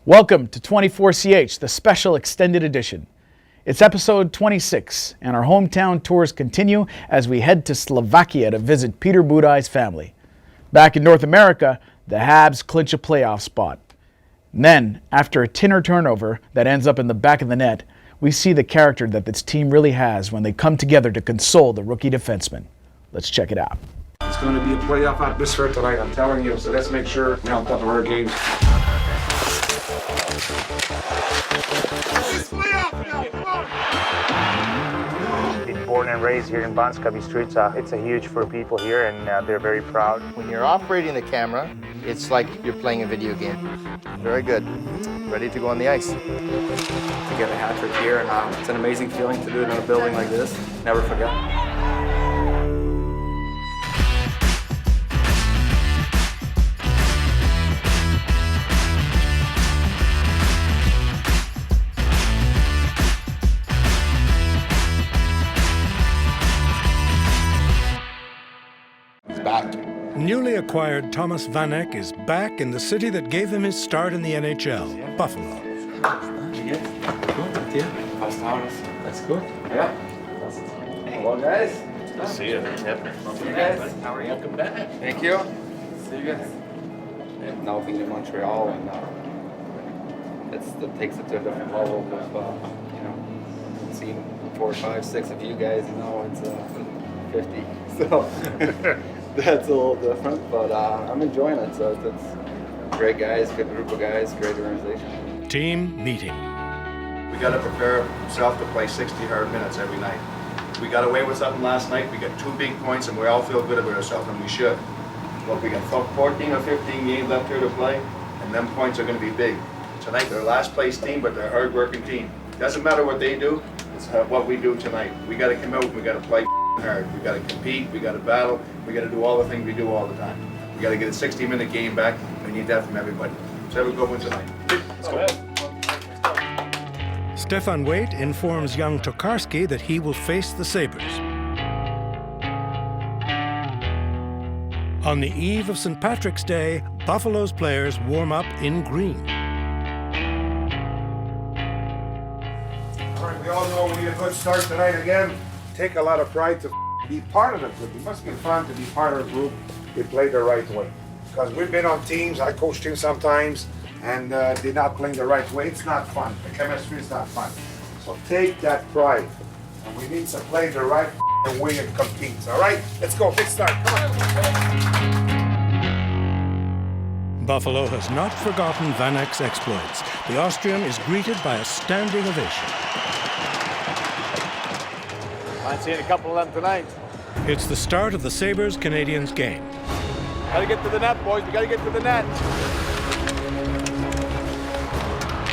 Welcome to 24CH, the special extended edition. It's episode 26, and our hometown tours continue as we head to Slovakia to visit Peter Budaj's family. Back in North America, the Habs clinch a playoff spot. And then, after a tinner turnover that ends up in the back of the net, we see the character that this team really has when they come together to console the rookie defenseman. Let's check it out. It's going to be a playoff atmosphere tonight, I'm telling you, so let's make sure we're on top of our games. Been born and raised here in Banska Bystrica. It's a huge for people here, and they're very proud. When you're operating the camera, it's like you're playing a video game. Very good. Ready to go on the ice. To get a hat trick here, and it's an amazing feeling to do it in a building like this. Never forget. Newly acquired Thomas Vanek is back in the city that gave him his start in the NHL, Buffalo. That's good. Yeah. Hello, guys. Good to see you. Yep. See you guys. How are you? Welcome back. Thank you. See you guys. And now being in Montreal, and it takes it to a different level. With seeing 4, 5, 6 of you guys, and now it's 50. So. That's a little different, but I'm enjoying it. So it's great guys, good group of guys, great organization. Team meeting. We got to prepare ourselves to play 60 hard minutes every night. We got away with something last night. We got 2 big points, and we all feel good about ourselves, and we should. But we got 14 or 15 games left here to play, and them points are going to be big. Tonight, they're a last place team, but they're a hard-working team. Doesn't matter what they do, it's what we do tonight. We got to come out and we got to play hard. We got to compete, we got to battle, we got to do all the things we do all the time. We got to get a 60-minute game back. We need that from everybody. So have a good one tonight. Let's go. Stefan Waite informs young Tokarski that he will face the Sabres. On the eve of St. Patrick's Day, Buffalo's players warm up in green. All right, we all know we need a good start tonight again. Take a lot of pride to be part of the group. It must be fun to be part of a group that play the right way. Because we've been on teams, I coached teams sometimes, and they're not playing the right way. It's not fun. The chemistry is not fun. So take that pride. And we need to play the right way and compete. All right? Let's go. Big start. Come on. Buffalo has not forgotten Vanek's exploits. The Austrian is greeted by a standing ovation. I've seen a couple of them tonight. It's the start of the Sabres-Canadiens game. Gotta get to the net, boys. We gotta get to the net.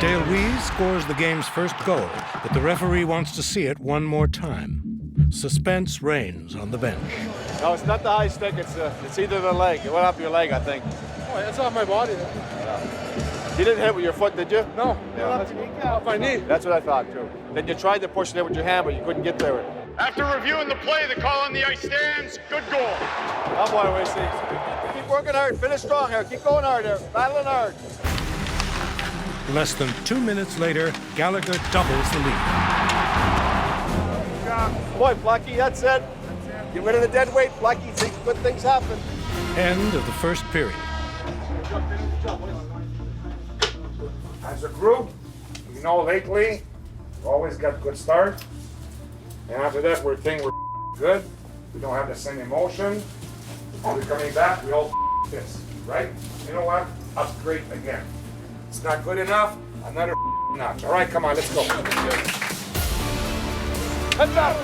Dale Weise scores the game's first goal, but the referee wants to see it one more time. Suspense reigns on the bench. No, it's not the high stick. It's either the leg. It went up your leg, I think. Oh, that's off my body. You didn't hit it with your foot, did you? No. Yeah. Off my knee. That's what I thought, too. Then you tried to push it in with your hand, but you couldn't get there with it. After reviewing the play, the call on the ice stands. Good goal. Come on, Weise. Keep working hard. Finish strong here. Keep going hard here. Battling hard. Less than 2 minutes later, Gallagher doubles the lead. Boy, Plucky, that's it. Get rid of the dead weight, Plucky. Good things happen. End of the first period. As a group, you know, lately, we've always got good start. And after that, we're good. We don't have the same emotion. We're coming back, we all this, right? You know what? Upgrade again. It's not good enough, another notch. All right, come on, let's go. Heads up!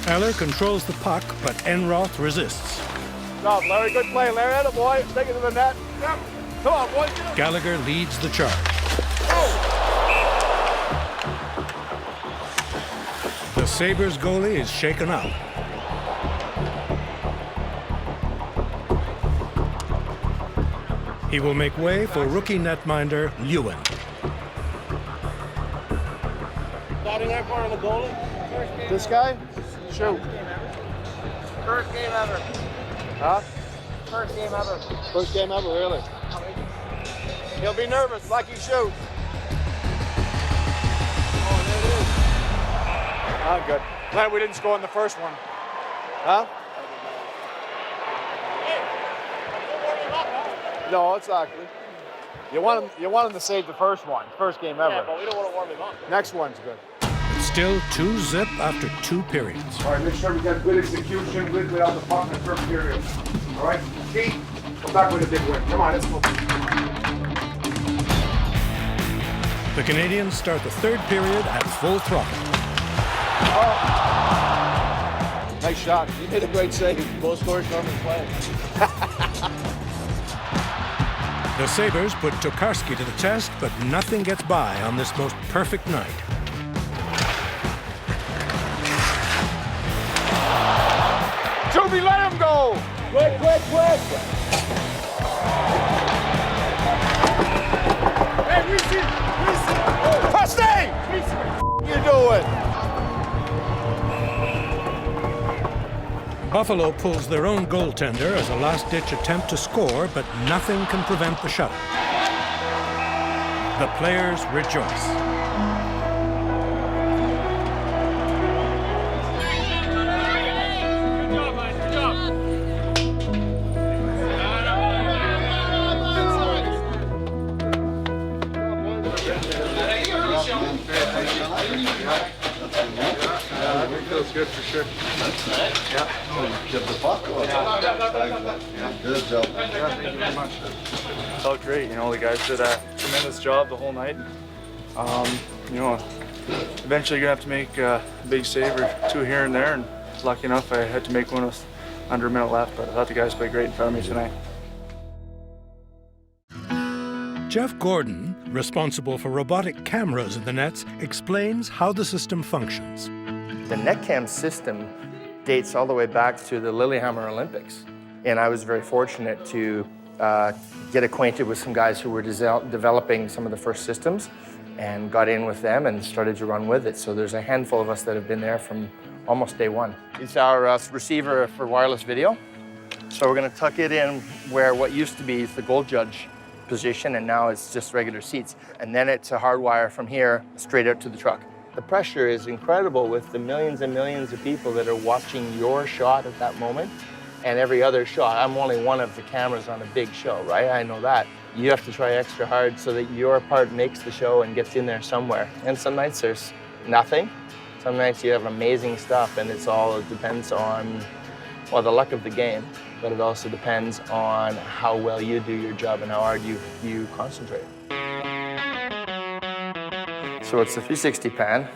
Eller controls the puck, but Enroth resists. No, Larry, good play. Larry, had a boy. Take it to the net. Yep. Come on, boys. Gallagher leads the charge. The Sabres goalie is shaken out. He will make way for rookie netminder Lewin. Starting that part of the goalie. This guy? Shoot. First game ever. Huh? First game ever. First game ever, really? He'll be nervous, like he shoot. Oh, there it is. Ah, good. Glad we didn't score in the first one. Huh? No, exactly. You want him to save the first one, first game ever. Yeah, but we don't want to warm him up. Next one's good. It's still 2-zip after 2 periods. All right, make sure we got good execution, good without the puck in the first period. All right, Keith, come back with a big win. Come on, let's go. The Canadiens start the third period at full throttle. Oh. Nice shot. You did a great save. Goal scorers normally play. The Sabres put Tokarski to the test, but nothing gets by on this most perfect night. Joby, let him go! Quick, quick, quick! Hey, we see. Stay! What you doing? Buffalo pulls their own goaltender as a last-ditch attempt to score, but nothing can prevent the shutout. The players rejoice. Feels good for sure. Yeah. Get the puck. Yeah. Good job. Yeah, thank you very much. Felt great. You know, the guys did a tremendous job the whole night. You know, eventually you're gonna have to make a big save or two here and there, and lucky enough I had to make one with under a minute left, but I thought the guys played great in front of me tonight. Jeff Gordon, responsible for robotic cameras in the nets, explains how the system functions. The NetCam system dates all the way back to the Lillehammer Olympics. And I was very fortunate to get acquainted with some guys who were developing some of the first systems and got in with them and started to run with it. So there's a handful of us that have been there from almost day one. It's our receiver for wireless video. So we're gonna tuck it in where what used to be the goal judge position, and now it's just regular seats. And then it's a hardwire from here straight out to the truck. The pressure is incredible with the millions and millions of people that are watching your shot at that moment and every other shot. I'm only one of the cameras on a big show, right? I know that. You have to try extra hard so that your part makes the show and gets in there somewhere. And some nights there's nothing. Some nights you have amazing stuff, and it depends on, well, the luck of the game, but it also depends on how well you do your job and how hard you concentrate. So it's a 360 pan,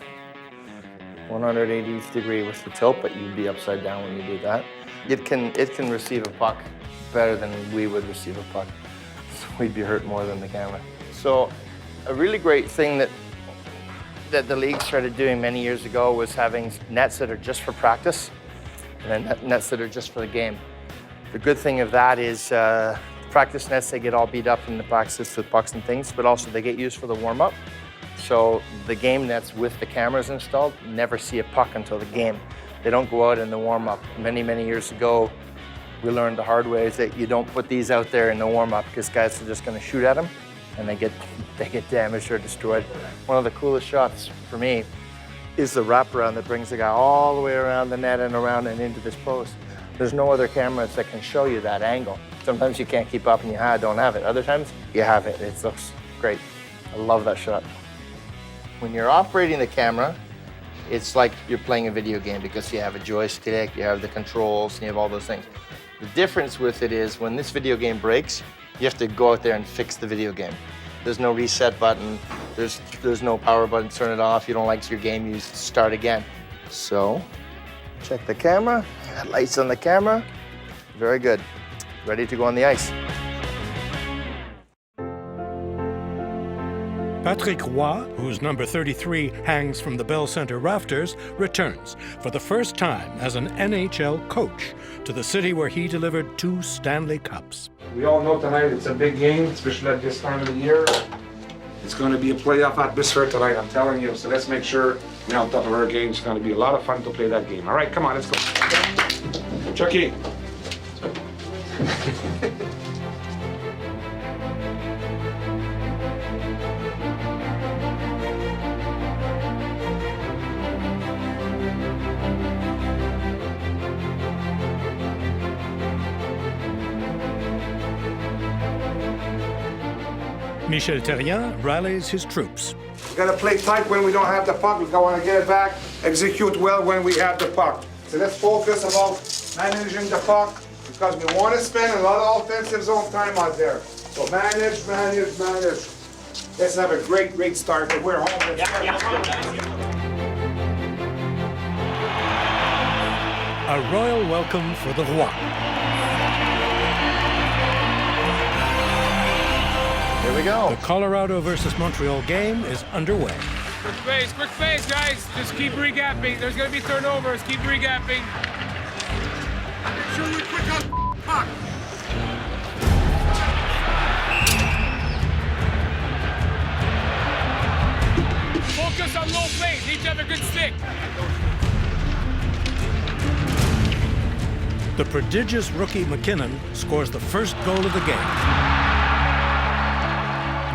180th degree with the tilt, but you'd be upside down when you do that. It can receive a puck better than we would receive a puck. So we'd be hurt more than the camera. So a really great thing that the league started doing many years ago was having nets that are just for practice and then nets that are just for the game. The good thing of that is practice nets, they get all beat up in the practice with pucks and things, but also they get used for the warm-up. So the game nets with the cameras installed never see a puck until the game. They don't go out in the warm-up. Many, many years ago, we learned the hard way is that you don't put these out there in the warm-up because guys are just going to shoot at them and they get damaged or destroyed. One of the coolest shots for me is the wraparound that brings the guy all the way around the net and around and into this post. There's no other cameras that can show you that angle. Sometimes you can't keep up and you don't have it. Other times, you have it. It looks great. I love that shot. When you're operating the camera, it's like you're playing a video game because you have a joystick, you have the controls, and you have all those things. The difference with it is when this video game breaks, you have to go out there and fix the video game. There's no reset button, there's no power button, turn it off. You don't like your game, you start again. So, check the camera, lights on the camera, very good. Ready to go on the ice. Patrick Roy, whose number 33 hangs from the Bell Center rafters, returns for the first time as an NHL coach to the city where he delivered 2 Stanley Cups. We all know tonight it's a big game, especially at this time of the year. It's going to be a playoff atmosphere tonight, I'm telling you. So let's make sure we're on top of our game. It's going to be a lot of fun to play that game. All right, come on, let's go. Chucky. Michel Therrien rallies his troops. We gotta play tight when we don't have the puck. We want to get it back, execute well when we have the puck. So let's focus about managing the puck because we want to spend a lot of offensive zone time out there. So manage. Let's have a great start. We're home. A royal welcome for the Roi. Here we go. The Colorado versus Montreal game is underway. Quick phase, guys. Just keep regapping. There's gonna be turnovers. Keep regapping. Make sure you're quick on puck. Focus on low phase. Need to have a good stick. The prodigious rookie McKinnon scores the first goal of the game.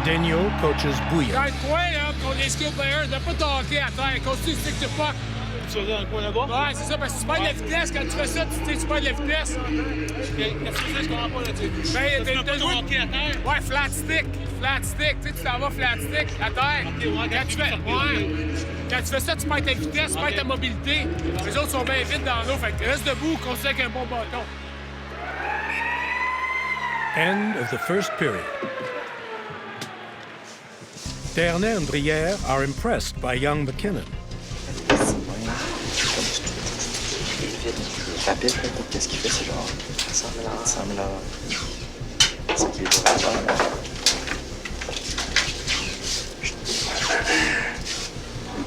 Daniel coaches Bouillon. Dans le coin, là, contre les skill players, ne pas tanker à terre. Continue de stick to puck. Tu vas dans le coin là-bas? Ouais, c'est ça, parce que tu perds de la vitesse. Quand tu fais ça, tu perds de la vitesse. Qu'est-ce que je comprends pas là-dessus? Ben, t'as joué... Ouais, flat stick. Flat stick. Tu sais, tu t'en vas flat stick à terre. Quand tu fais... Ouais. Quand tu fais ça, tu perds ta vitesse, tu perds ta mobilité. Les autres sont bien vite dans l'eau. Fait que reste debout, continue avec un bon bâton. End of the first period. Dernay and Brière are impressed by young McKinnon. Rapide, qu'est-ce qu'il fait, c'est genre 100 000 $. C'est qu'il est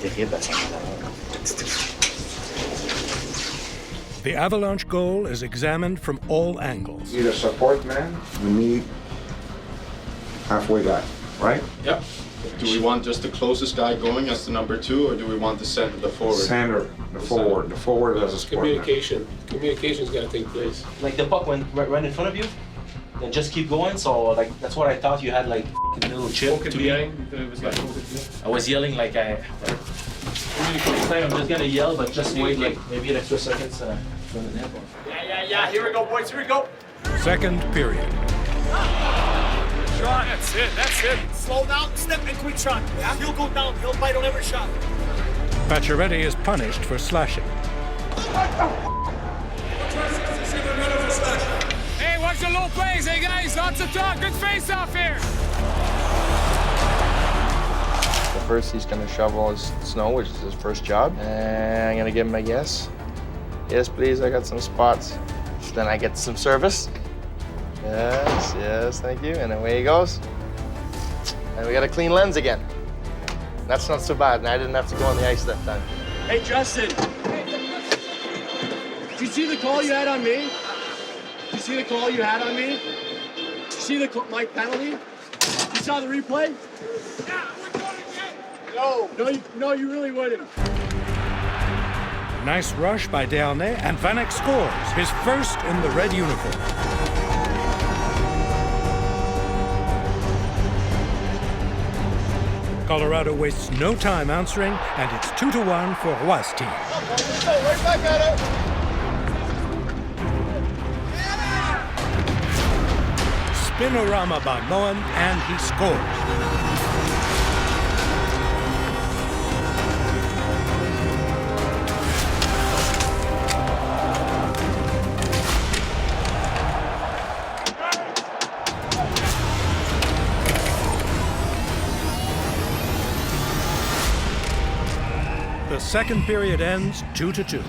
terrible à 100 000 $. The Avalanche goal is examined from all angles. We need a support man. We need halfway guy, right? Yep. Do we want just the closest guy going as the number 2, or do we want the center, the forward? Center, the forward. The forward as a support Communication. Communication's got to take place. Like the puck went right in front of you, then just keep going. So like that's what I thought you had, like a little chip to me. I was yelling like I. I'm just gonna yell, but just wait like maybe an extra seconds from the net. Yeah. Here we go, boys. Here we go. Second period. Shot. That's it. Slow down, step, and quick shot. Yeah. He'll go down. He'll bite on every shot. Pacioretty is punished for slashing. Hey, watch the low plays, hey guys. Lots of talk. Good face-off here. First, he's going to shovel his snow, which is his first job. And I'm going to give him a yes. Yes, please, I got some spots. Then I get some service. Yes, thank you. And away he goes. And we got a clean lens again. That's not so bad, and I didn't have to go on the ice that time. Hey, Justin. Did you see the call you had on me? Did you see the call you had on me? Did you see my penalty? You saw the replay? No, you really wouldn't. Nice rush by Dernay, and Vanek scores, his first in the red uniform. Colorado wastes no time answering, and it's 2-1 for Roy's team. Right back at it. Spinorama by Moen, and he scores. The second period ends 2-2.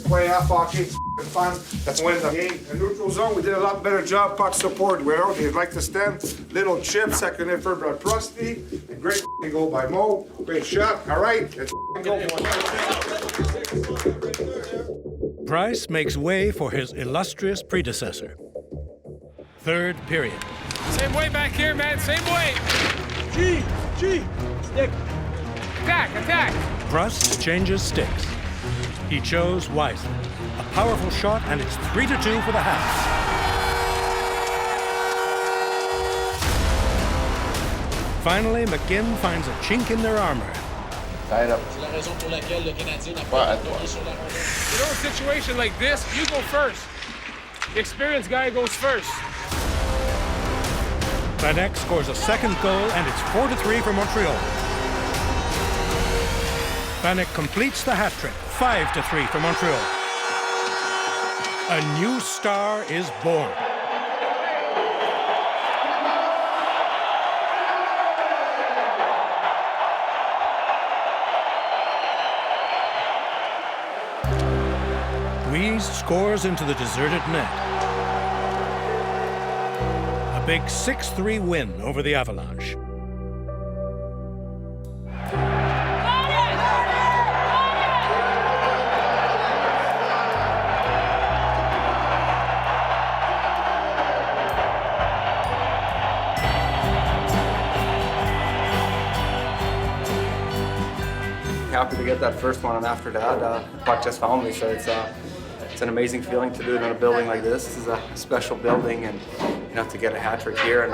Playoff hockey, it's fun. That's when the game. In neutral zone, we did a lot better job puck support. We're out. They'd like to stand. Little chip, second effort by Prusty. And great goal by Mo. Great shot. All right, let's go. Price makes way for his illustrious predecessor. Third period. Same way back here, man. Same way. G. Stick. Attack. Prust changes sticks. He chose wisely. A powerful shot, and it's 3-2 for the Habs. Finally, McGinn finds a chink in their armor. Tied up. You know, in a situation like this, you go first. The experienced guy goes first. Vanek scores a second goal, and it's 4-3 for Montreal. Vanek completes the hat trick, 5-3 for Montreal. A new star is born. Ruiz scores into the deserted net. A big 6-3 win over the Avalanche. Happy to get that first one, and after that, puck just found me. So it's an amazing feeling to do it in a building like this. This is a special building, and to get a hat trick here and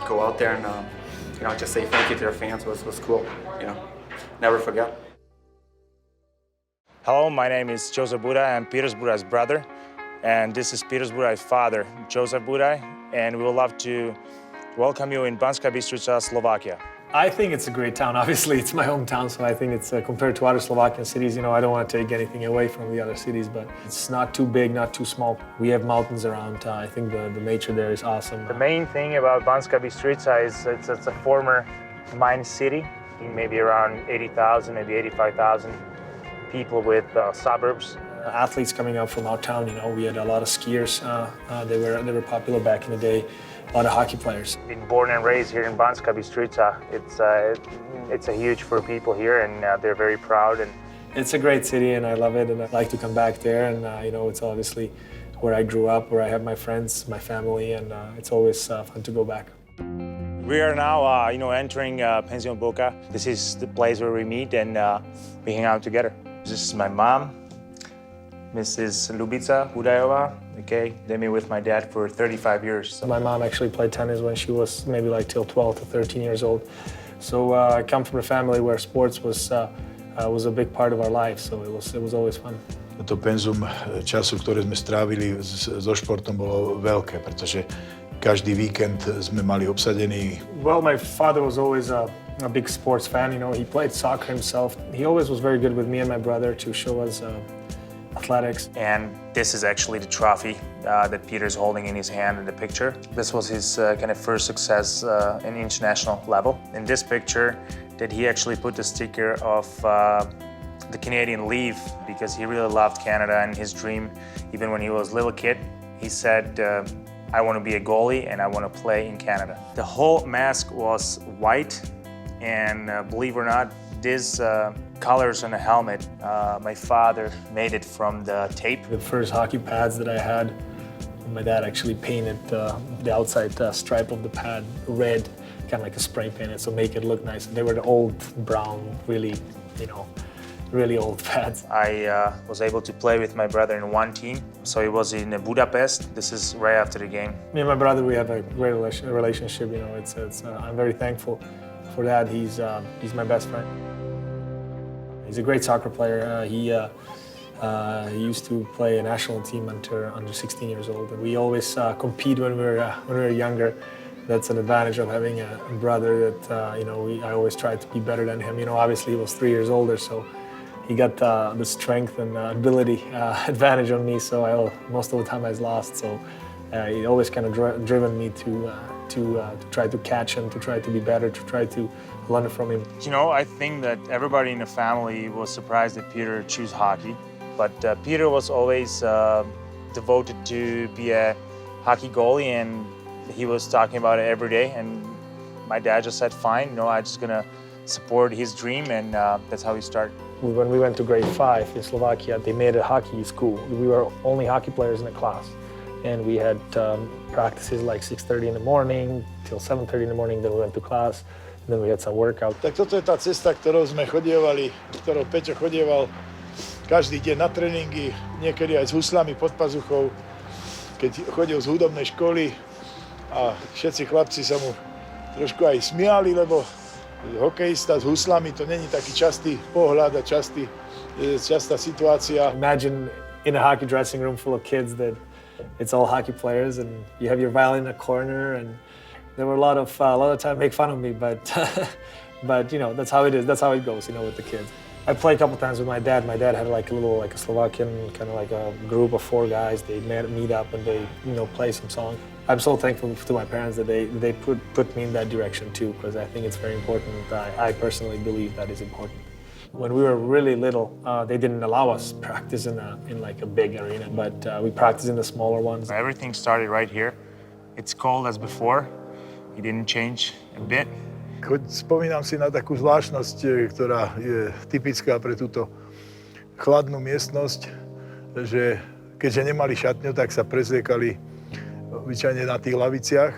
go out there and just say thank you to their fans was cool. Never forget. Hello, my name is Joseph Budaj. I'm Peter Budaj's brother, and this is Peter Budaj's father, Joseph Budaj, and we would love to welcome you in Banská Bystrica, Slovakia. I think it's a great town. Obviously, it's my hometown, so I think it's compared to other Slovakian cities. I don't want to take anything away from the other cities, but it's not too big, not too small. We have mountains around. I think the nature there is awesome. The main thing about Banská Bystrica is it's a former mine city, maybe around 80,000, maybe 85,000 people with suburbs. Athletes coming up from our town, we had a lot of skiers. They were popular back in the day. A lot of hockey players. Been born and raised here in Banská Bystrica. It's a huge for people here, and they're very proud. And it's a great city, and I love it, and I like to come back there. And it's obviously where I grew up, where I have my friends, my family, and it's always fun to go back. We are now, entering Pension Boca. This is the place where we meet and we hang out together. This is my mom, Mrs. Lubica Budajová. Okay, they've been with my dad for 35 years. So. My mom actually played tennis when she was maybe till 12 to 13 years old. So I come from a family where sports was a big part of our life, so it was always fun. To penzum času, ktoré sme strávili so športom, bolo veľké, pretože každý víkend sme mali obsadený. Well, my father was always a big sports fan. He played soccer himself. He always was very good with me and my brother to show us athletics. And this is actually the trophy that Peter's holding in his hand in the picture. This was his kind of first success in international level. In this picture, that he actually put the sticker of the Canadian leaf because he really loved Canada, and his dream, even when he was a little kid, he said, I want to be a goalie and I want to play in Canada. The whole mask was white, and believe it or not, this colors on the helmet, my father made it from the tape. The first hockey pads that I had, my dad actually painted the outside stripe of the pad red, kind of like a spray painted, so make it look nice. They were the old brown, really old pads. I was able to play with my brother in one team, so it was in Budapest. This is right after the game. Me and my brother, we have a great relationship. I'm very thankful for that. He's my best friend. He's a great soccer player. He used to play a national team under 16 years old. We always compete when we were younger. That's an advantage of having a brother that I always tried to be better than him. Obviously he was 3 years older, so he got the strength and ability advantage on me. So most of the time I was lost. So he always kind of driven me to try to catch him, to try to be better, to try to learn from him. I think that everybody in the family was surprised that Peter chose hockey, but Peter was always devoted to be a hockey goalie, and he was talking about it every day. And my dad just said, fine, I'm just gonna support his dream, and that's how he started. When we went to grade 5 in Slovakia, they made a hockey school. We were only hockey players in the class. And we had practices like 6:30 in the morning till 7:30 in the morning, then we went to class, and then we had some workout. Tak toto je tá cesta, ktorou sme chodievali, ktorou Peťo chodieval každý deň na tréningy, niekedy aj s huslami pod pazuchou, keď chodil z hudobnej školy a všetci chlapci sa mu trošku aj smiali, lebo hokejista s huslami, to není taký častý pohľad a častá situácia. Imagine in a hockey dressing room full of kids that it's all hockey players, and you have your violin in a corner, and There were a lot of time make fun of me, but but you know, that's how it is. That's how it goes, you know, with the kids. I played a couple times with my dad. My dad had like a Slovakian kind of like a group of 4 guys. They meet up and they, you know, play some songs. I'm so thankful to my parents that they put me in that direction too, because I think it's very important. I personally believe that is important. When we were really little, they didn't allow us practice in like a big arena, but we practiced in the smaller ones. Everything started right here. It's cold as before. It didn't change a bit. Spomínam si na takú zvláštnosť, ktorá je typická pre túto chladnú miestnosť, že keďže nemali šatňu, tak sa prezliekali obyčajne na tých laviciach.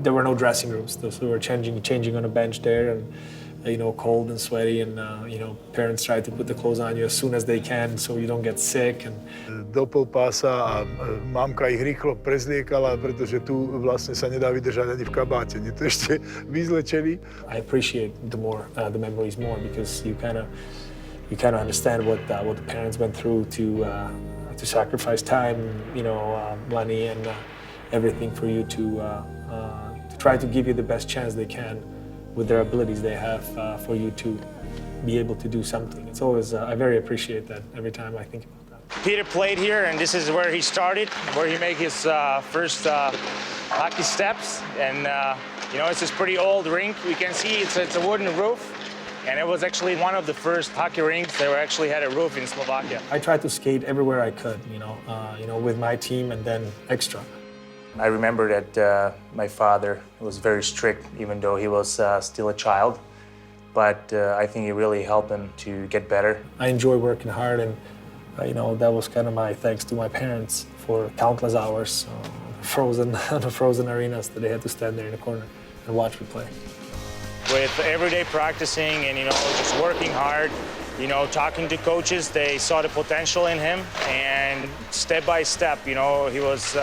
There were no dressing rooms, so we were changing on a bench there, and you know, cold and sweaty, and you know, parents try to put the clothes on you as soon as they can, so you don't get sick. And do pol pása a mamka ich rýchlo prezliekala, pretože tu vlastne sa nedá vydržať ani v kabáte, nie to ešte vyzlečený. I appreciate the memories more, because you kind of understand what the parents went through to sacrifice time, you know, money and everything for you to try to give you the best chance they can with their abilities they have for you to be able to do something. It's always, I very appreciate that every time I think about that. Peter played here, and this is where he started, where he made his first hockey steps. And you know, it's this pretty old rink. We can see it's a wooden roof. And it was actually one of the first hockey rinks that actually had a roof in Slovakia. I tried to skate everywhere I could, you know, with my team and then extra. I remember that my father was very strict, even though he was still a child. But I think it really helped him to get better. I enjoy working hard, and you know, that was kind of my thanks to my parents for countless hours frozen arenas that they had to stand there in the corner and watch me play. With everyday practicing and, you know, just working hard, you know, talking to coaches, they saw the potential in him, and step by step, you know, he was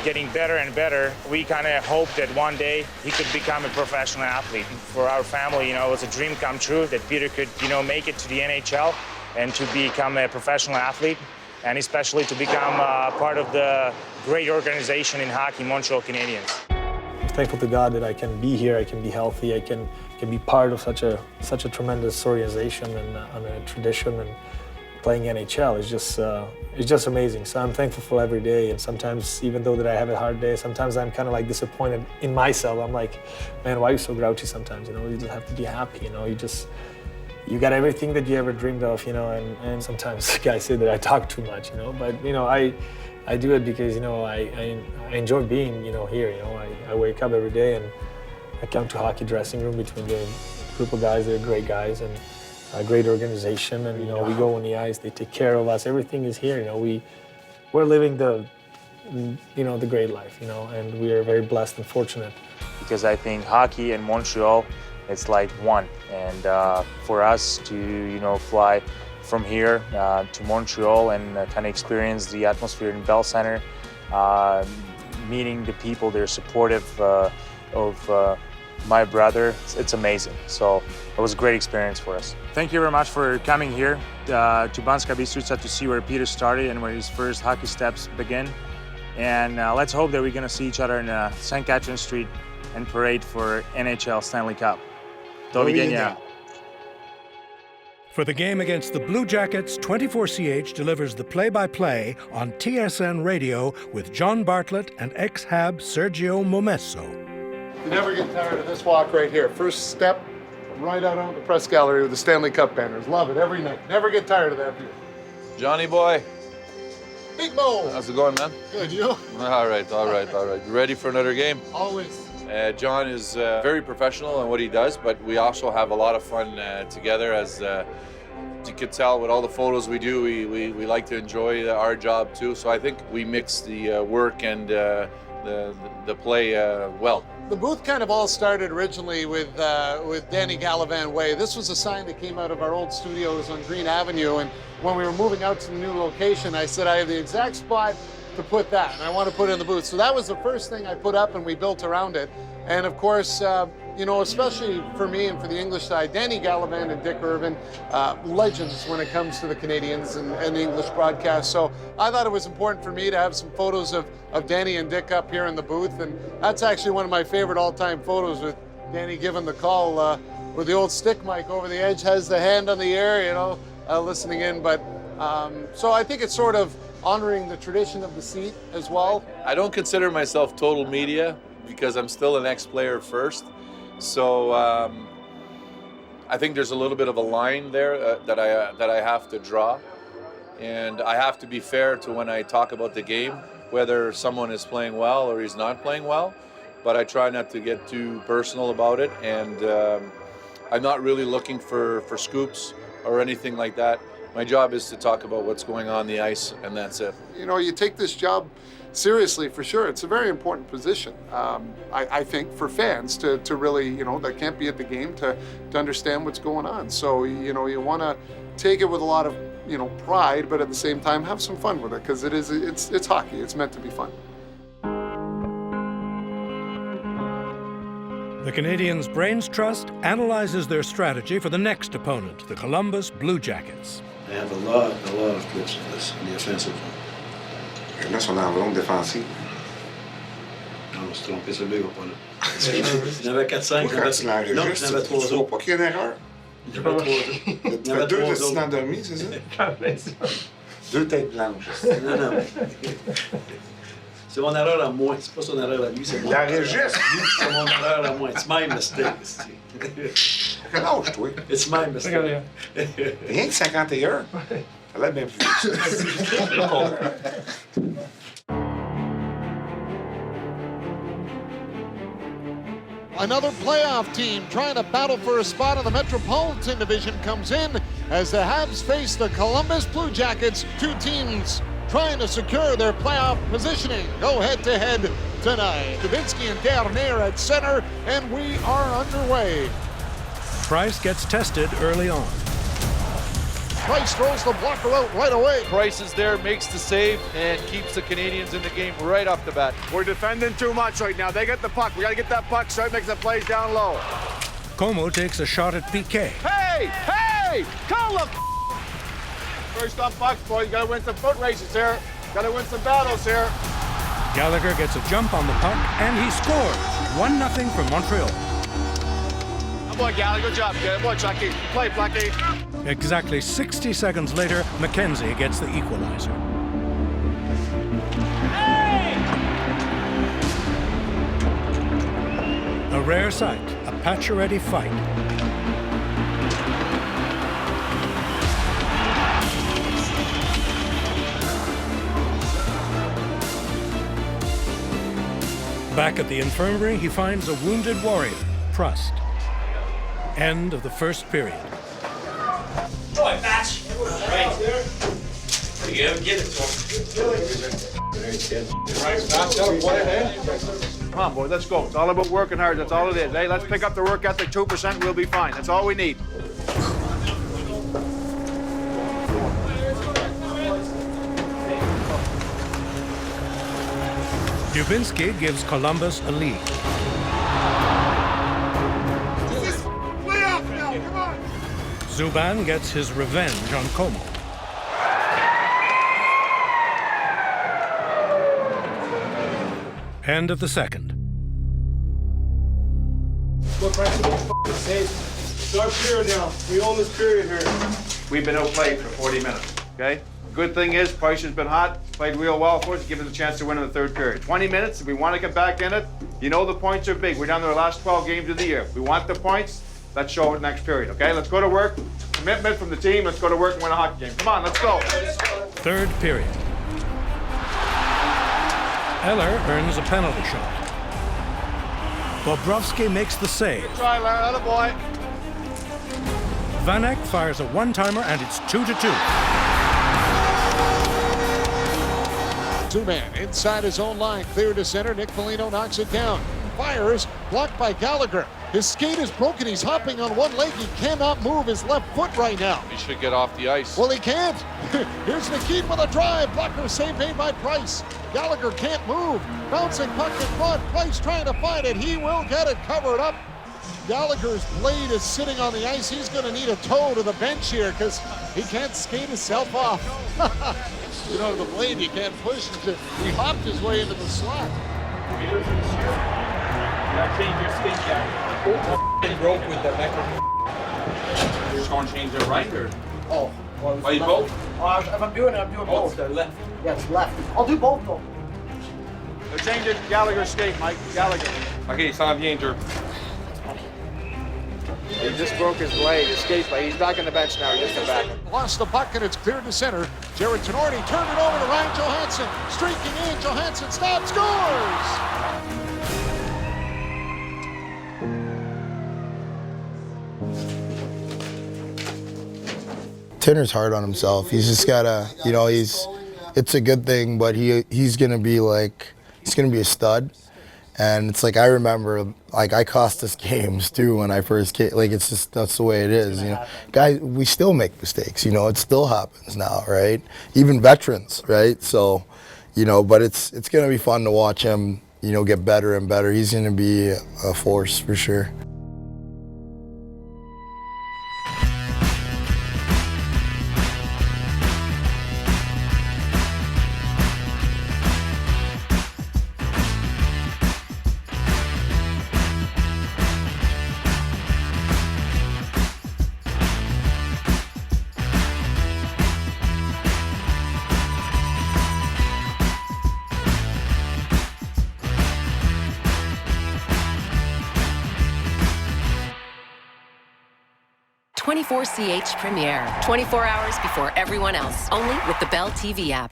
getting better and better. We kind of hoped that one day he could become a professional athlete. For our family, you know, it was a dream come true that Peter could, you know, make it to the NHL and to become a professional athlete, and especially to become part of the great organization in hockey, Montreal Canadiens. I'm thankful to God that I can be here, I can be healthy, I can be part of such a tremendous organization and a tradition, and playing NHL is just amazing. So I'm thankful for every day, and sometimes, even though that I have a hard day, sometimes I'm kind of like disappointed in myself. I'm like, man, why are you so grouchy sometimes? You know, you just have to be happy. You know, you got everything that you ever dreamed of. You know, and sometimes guys say that I talk too much. You know, but you know, I do it because, you know, I enjoy being, you know, here. You know, I wake up every day and I come to hockey dressing room between the group of guys. They're great guys and a great organization, and you know, we go on the ice. They take care of us. Everything is here. You know, we're living the great life. You know, and we are very blessed and fortunate. Because I think hockey in Montreal, it's like one, and for us to, you know, fly from here to Montreal and kind of experience the atmosphere in Bell Center, meeting the people, they're supportive of my brother, it's amazing. So it was a great experience for us. Thank you very much for coming here to Banská Bystrica to see where Peter started and where his first hockey steps begin. And let's hope that we're going to see each other in St. Catherine Street and parade for NHL Stanley Cup. Dovidenia. For the game against the Blue Jackets, 24CH delivers the play-by-play on TSN Radio with John Bartlett and ex-Hab Sergio Momesso. You never get tired of this walk right here. First step, right out on the press gallery with the Stanley Cup banners. Love it every night. Never get tired of that view. Johnny boy. Big Mo. How's it going, man? Good, you? All right. You ready for another game? Always. John is very professional in what he does, but we also have a lot of fun together. As you can tell with all the photos we do, we like to enjoy our job too. So I think we mix the work and the play well. The booth kind of all started originally with Danny Gallivan Way. This was a sign that came out of our old studios on Green Avenue, and when we were moving out to the new location, I said I have the exact spot to put that, and I want to put it in the booth. So that was the first thing I put up, and we built around it. And of course, you know, especially for me and for the English side, Danny Gallivan and Dick Irvin, legends when it comes to the Canadiens and the English broadcast. So I thought it was important for me to have some photos of Danny and Dick up here in the booth. And that's actually one of my favorite all-time photos with Danny giving the call where the old stick mic over the edge has the hand on the air, you know, listening in. But so I think it's sort of honoring the tradition of the seat as well. I don't consider myself total media because I'm still an ex-player first. So I think there's a little bit of a line there that I have to draw. And I have to be fair to when I talk about the game, whether someone is playing well or he's not playing well. But I try not to get too personal about it. And I'm not really looking for scoops or anything like that. My job is to talk about what's going on the ice, and that's it. You know, you take this job seriously, for sure. It's a very important position, I think, for fans to really, you know, that can't be at the game to understand what's going on. So, you know, you want to take it with a lot of, you know, pride, but at the same time have some fun with it, because it's hockey. It's meant to be fun. The Canadiens' brains trust analyzes their strategy for the next opponent, the Columbus Blue Jackets. They have a lot of clips of this in the offensive zone. Et là, son enveloppe défensive. On s'est trompé, ce but, pas là. Il y en avait 4-5. Quand tu l'enregistres, non, il y en avait 3 tu vois pas qu'il y a une erreur. Il y en avait 3 autres. Tu fais 2 dessinants endormis, c'est ça? 2 têtes blanches. Non. C'est mon erreur à moi, c'est pas son erreur à lui, c'est mon erreur. C'est mon erreur à moi. It's my mistake. Quel âge, toi? It's my mistake. Rien que 51. Ça l'a bien plus. Another playoff team trying to battle for a spot in the Metropolitan Division comes in as the Habs face the Columbus Blue Jackets. Two teams trying to secure their playoff positioning. Go head-to-head tonight. Dubinsky and Dernier at center, and we are underway. Price gets tested early on. Price throws the blocker out right away. Price is there, makes the save, and keeps the Canadiens in the game right off the bat. We're defending too much right now. They get the puck. We got to get that puck, start making the plays down low. Como takes a shot at PK. Hey! Call the first on pucks, boys. You got to win some foot races here. Got to win some battles here. Gallagher gets a jump on the puck, and he scores. 1-0 for Montreal. Good boy, Gallagher. Good job. Good boy, Chucky. Play, Plucky. Exactly 60 seconds later, McKenzie gets the equalizer. A rare sight, a Pacioretty fight. Back at the infirmary, he finds a wounded warrior, Prust. End of the first period. Right, Patch. Right. There you go, give it to him. Come on, boys, let's go. It's all about working hard. That's all it is. Hey, let's pick up the work ethic 2%. We'll be fine. That's all we need. Dubinsky gives Columbus a lead. Subban gets his revenge on Como. End of the second. Look, start period now. We own this period here. We've been outplayed for 40 minutes, okay? Good thing is, Price has been hot, played real well for us, give us a chance to win in the third period. 20 minutes, if we want to get back in it, you know the points are big. We're down to the last 12 games of the year. We want the points, let's show it next period, okay? Let's go to work. Commitment from the team, let's go to work and win a hockey game. Come on, let's go. Third period. Eller earns a penalty shot. Bobrovsky makes the save. Good try, Larry, attaboy. Vanek fires a one-timer, and it's 2-2. Two-man inside his own line, clear to center. Nick Foligno knocks it down. Fires, blocked by Gallagher. His skate is broken. He's hopping on one leg. He cannot move his left foot right now. He should get off the ice. Well, he can't. Here's Nikitin with a drive. Blocker save made by Price. Gallagher can't move. Bouncing puck in front. Price trying to find it. He will get it covered up. Gallagher's blade is sitting on the ice. He's going to need a tow to the bench here because he can't skate himself off. You know, the blade you can't push. He hopped his way into the slot. You gotta change your skate jacket. Broke with the back. You're just gonna change it right or? Oh. Well, why you both? If I'm doing it, I'm doing both. The left. Yeah, it's left. I'll do both though. They're changing Gallagher's skate, Mike. Gallagher. Okay, ça vient, Drew. He just broke his blade, his skate blade. He's back on the bench now. He's just back. Lost the puck and it's cleared to center. Jared Tenorti turned it over to Ryan Johansson. Streaking in, Johansson stops, scores! Tinner's hard on himself. He's just gotta, you know, it's a good thing, but he's gonna be a stud. And it's like, I remember, like, I cost us games too when I first came. Like, it's just, that's the way it is, you know. Guys, we still make mistakes, you know, it still happens now, right? Even veterans, right? So, you know, but it's gonna be fun to watch him, you know, get better and better. He's gonna be a force for sure. ch Premiere. 24 hours before everyone else. Only with the Bell TV app.